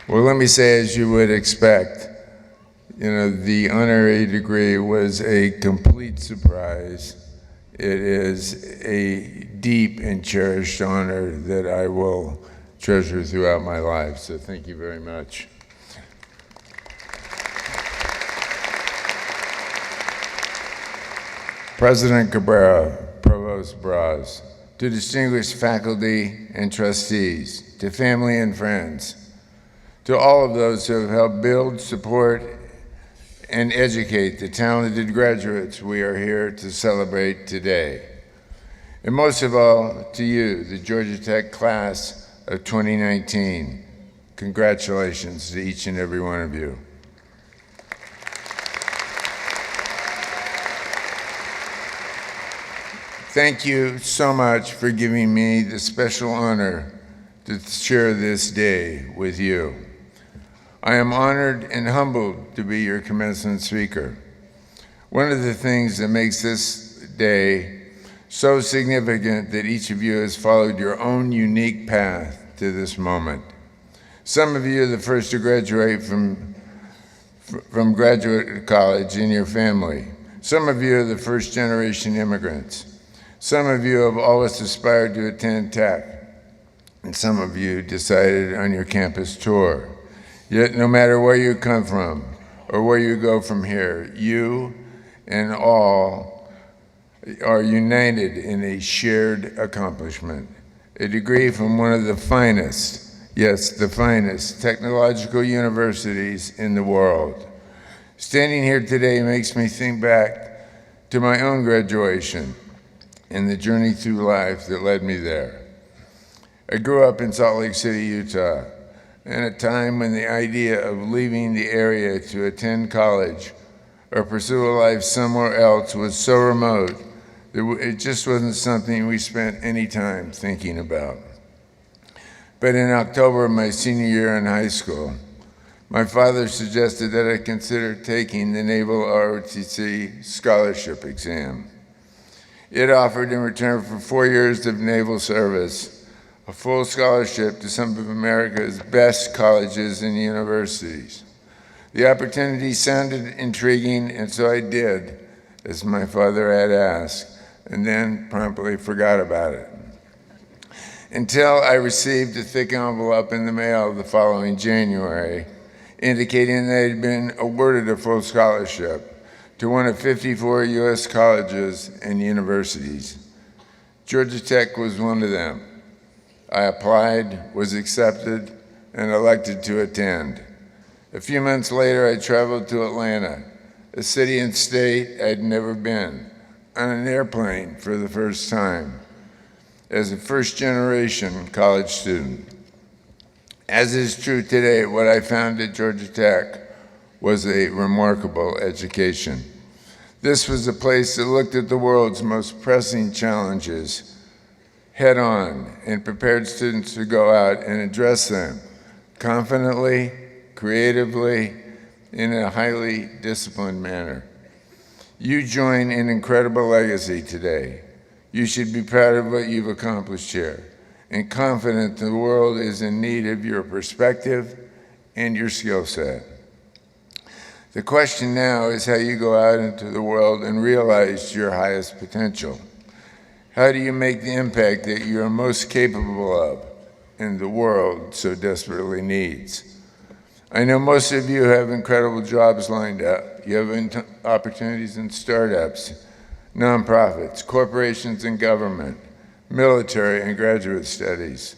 Well, let me say, as you would expect, the honorary degree was a complete surprise. It is a deep and cherished honor that I will treasure throughout my life, so thank you very much. President Cabrera, Provost Braz, to distinguished faculty and trustees, to family and friends, to all of those who have helped build, support, and educate the talented graduates we are here to celebrate today. And most of all, to you, the Georgia Tech class of 2019. Congratulations to each and every one of you. Thank you so much for giving me the special honor to share this day with you. I am honored and humbled to be your commencement speaker. One of the things that makes this day so significant that each of you has followed your own unique path to this moment. Some of you are the first to graduate from graduate college in your family. Some of you are the first generation immigrants. Some of you have always aspired to attend Tech, and some of you decided on your campus tour. Yet no matter where you come from or where you go from here, you and all are united in a shared accomplishment, a degree from one of the finest, yes, the finest technological universities in the world. Standing here today makes me think back to my own graduation and the journey through life that led me there. I grew up in Salt Lake City, Utah, in a time when the idea of leaving the area to attend college or pursue a life somewhere else was so remote that it just wasn't something we spent any time thinking about. But in October of my senior year in high school, my father suggested that I consider taking the Naval ROTC scholarship exam. It offered, in return for 4 years of naval service, a full scholarship to some of America's best colleges and universities. The opportunity sounded intriguing, and so I did, as my father had asked, and then promptly forgot about it. Until I received a thick envelope in the mail the following January, indicating that I had been awarded a full scholarship to one of 54 U.S. colleges and universities. Georgia Tech was one of them. I applied, was accepted, and elected to attend. A few months later, I traveled to Atlanta, a city and state I'd never been, on an airplane for the first time, as a first-generation college student. As is true today, what I found at Georgia Tech was a remarkable education. This was a place that looked at the world's most pressing challenges head on and prepared students to go out and address them confidently, creatively, in a highly disciplined manner. You join an incredible legacy today. You should be proud of what you've accomplished here and confident the world is in need of your perspective and your skill set. The question now is how you go out into the world and realize your highest potential. How do you make the impact that you're most capable of and the world so desperately needs? I know most of you have incredible jobs lined up. You have opportunities in startups, nonprofits, corporations and government, military and graduate studies.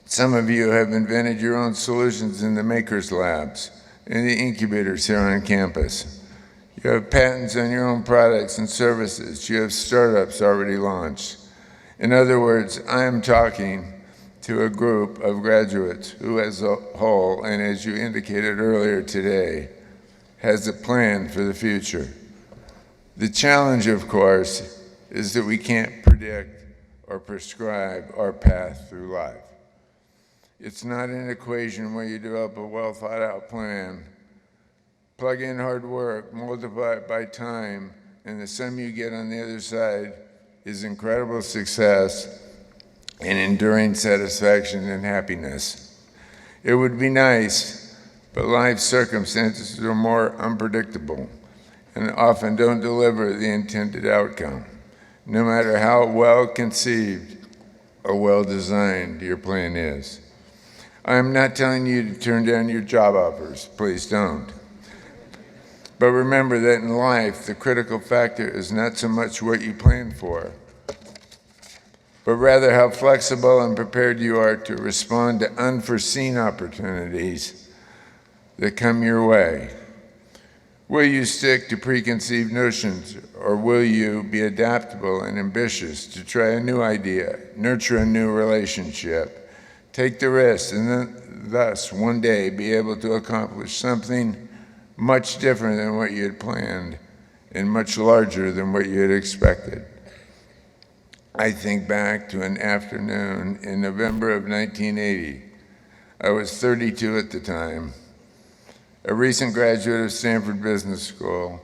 Some of you have invented your own solutions in the Makers Labs, in the incubators here on campus. You have patents on your own products and services. You have startups already launched. In other words, I am talking to a group of graduates who as a whole, and as you indicated earlier today, has a plan for the future. The challenge, of course, is that we can't predict or prescribe our path through life. It's not an equation where you develop a well-thought-out plan, plug in hard work, multiply it by time, and the sum you get on the other side is incredible success and enduring satisfaction and happiness. It would be nice, but life circumstances are more unpredictable and often don't deliver the intended outcome, no matter how well conceived or well designed your plan is. I am not telling you to turn down your job offers, please don't. But remember that in life, the critical factor is not so much what you plan for, but rather how flexible and prepared you are to respond to unforeseen opportunities that come your way. Will you stick to preconceived notions, or will you be adaptable and ambitious to try a new idea, nurture a new relationship, take the risk, and then thus one day be able to accomplish something much different than what you had planned and much larger than what you had expected? I think back to an afternoon in November of 1980. I was 32 at the time, a recent graduate of Stanford Business School.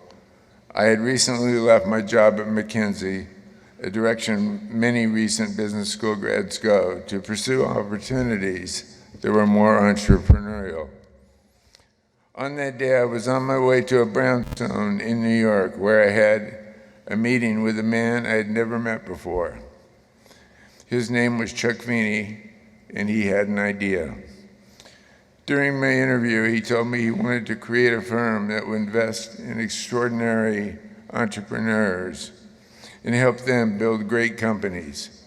I had recently left my job at McKinsey, a direction many recent business school grads go, to pursue opportunities that were more entrepreneurial. On that day, I was on my way to a brownstone in New York where I had a meeting with a man I had never met before. His name was Chuck Feeney, and he had an idea. During my interview, he told me he wanted to create a firm that would invest in extraordinary entrepreneurs and help them build great companies.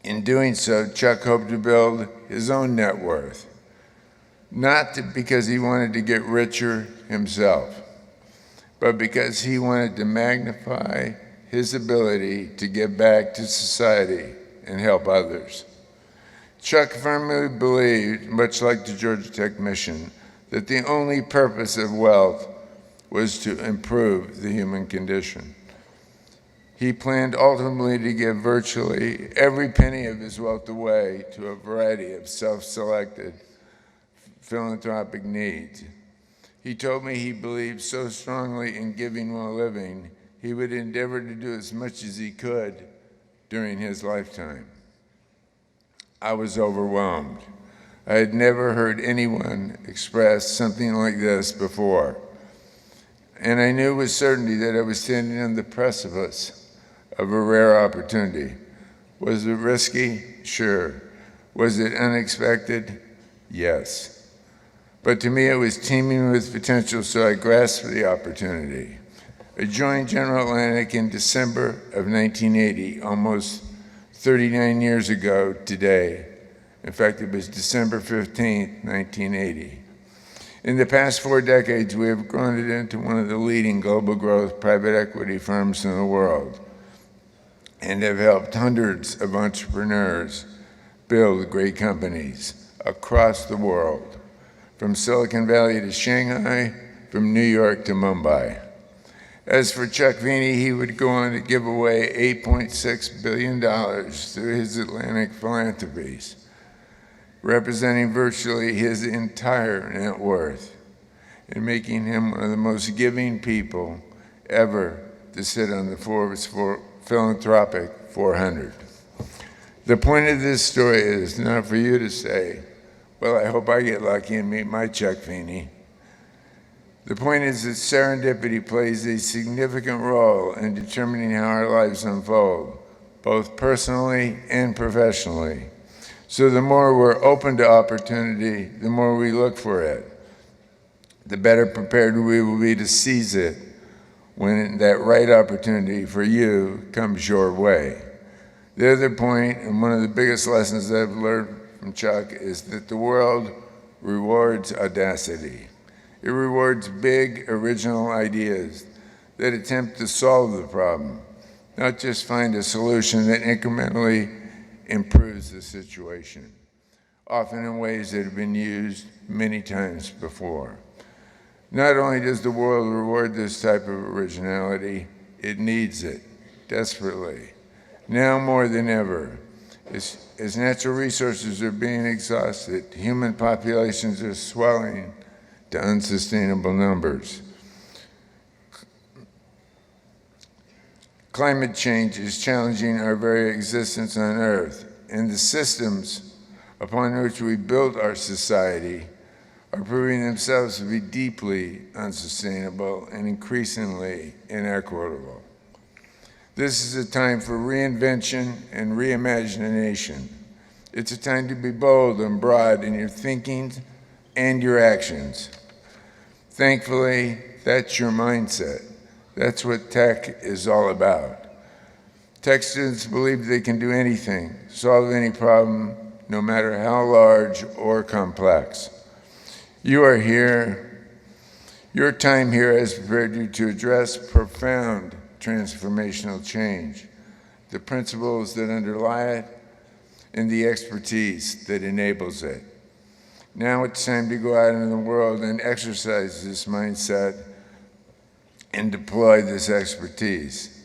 In doing so, Chuck hoped to build his own net worth, not because he wanted to get richer himself, but because he wanted to magnify his ability to give back to society and help others. Chuck firmly believed, much like the Georgia Tech mission, that the only purpose of wealth was to improve the human condition. He planned ultimately to give virtually every penny of his wealth away to a variety of self-selected philanthropic needs. He told me he believed so strongly in giving while living, he would endeavor to do as much as he could during his lifetime. I was overwhelmed. I had never heard anyone express something like this before, and I knew with certainty that I was standing on the precipice of a rare opportunity. Was it risky? Sure. Was it unexpected? Yes. But to me, it was teeming with potential, so I grasped the opportunity. I joined General Atlantic in December of 1980, almost 39 years ago today. In fact, it was December 15th, 1980. In the past 4 decades, we have grown it into one of the leading global growth private equity firms in the world and have helped hundreds of entrepreneurs build great companies across the world, from Silicon Valley to Shanghai, from New York to Mumbai. As for Chuck Feeney, he would go on to give away $8.6 billion through his Atlantic philanthropies, representing virtually his entire net worth and making him one of the most giving people ever to sit on the Forbes Philanthropic 400. The point of this story is not for you to say, well, I hope I get lucky and meet my Chuck Feeney. The point is that serendipity plays a significant role in determining how our lives unfold, both personally and professionally. So the more we're open to opportunity, the more we look for it, the better prepared we will be to seize it when that right opportunity for you comes your way. The other point, and one of the biggest lessons I've learned from Chuck, is that the world rewards audacity. It rewards big, original ideas that attempt to solve the problem, not just find a solution that incrementally improves the situation, often in ways that have been used many times before. Not only does the world reward this type of originality, it needs it desperately, now more than ever. As natural resources are being exhausted, human populations are swelling to unsustainable numbers. Climate change is challenging our very existence on Earth, and the systems upon which we built our society are proving themselves to be deeply unsustainable and increasingly inequitable. This is a time for reinvention and reimagination. It's a time to be bold and broad in your thinking and your actions. Thankfully, that's your mindset. That's what tech is all about. Tech students believe they can do anything, solve any problem, no matter how large or complex. You are here. Your time here has prepared you to address profound transformational change, the principles that underlie it, and the expertise that enables it. Now it's time to go out into the world and exercise this mindset and deploy this expertise.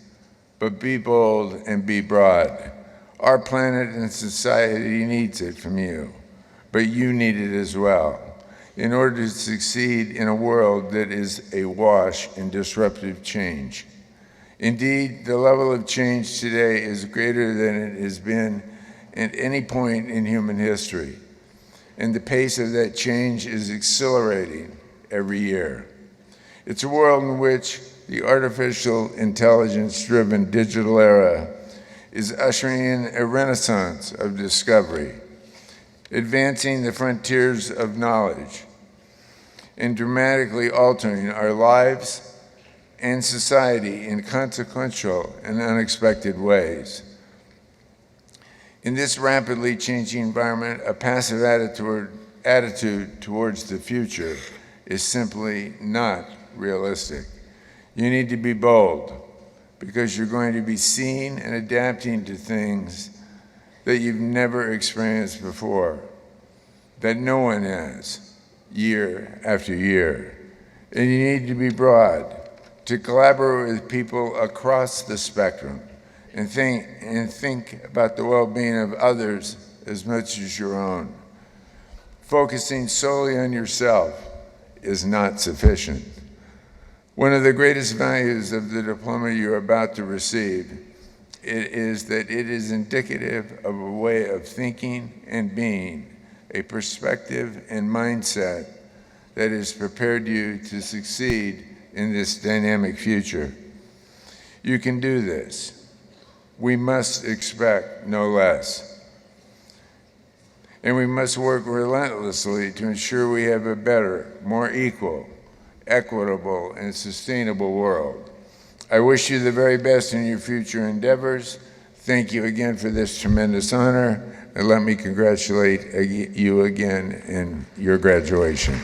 But be bold and be broad. Our planet and society needs it from you, but you need it as well in order to succeed in a world that is awash in disruptive change. Indeed, the level of change today is greater than it has been at any point in human history, and the pace of that change is accelerating every year. It's a world in which the artificial intelligence-driven digital era is ushering in a renaissance of discovery, advancing the frontiers of knowledge, and dramatically altering our lives and society in consequential and unexpected ways. In this rapidly changing environment, a passive attitude towards the future is simply not realistic. You need to be bold because you're going to be seeing and adapting to things that you've never experienced before, that no one has, year after year. And you need to be broad, to collaborate with people across the spectrum and think about the well-being of others as much as your own. Focusing solely on yourself is not sufficient. One of the greatest values of the diploma you're about to receive is that it is indicative of a way of thinking and being, a perspective and mindset that has prepared you to succeed in this dynamic future. You can do this. We must expect no less. And we must work relentlessly to ensure we have a better, more equal, equitable, and sustainable world. I wish you the very best in your future endeavors. Thank you again for this tremendous honor, and let me congratulate you again in your graduation.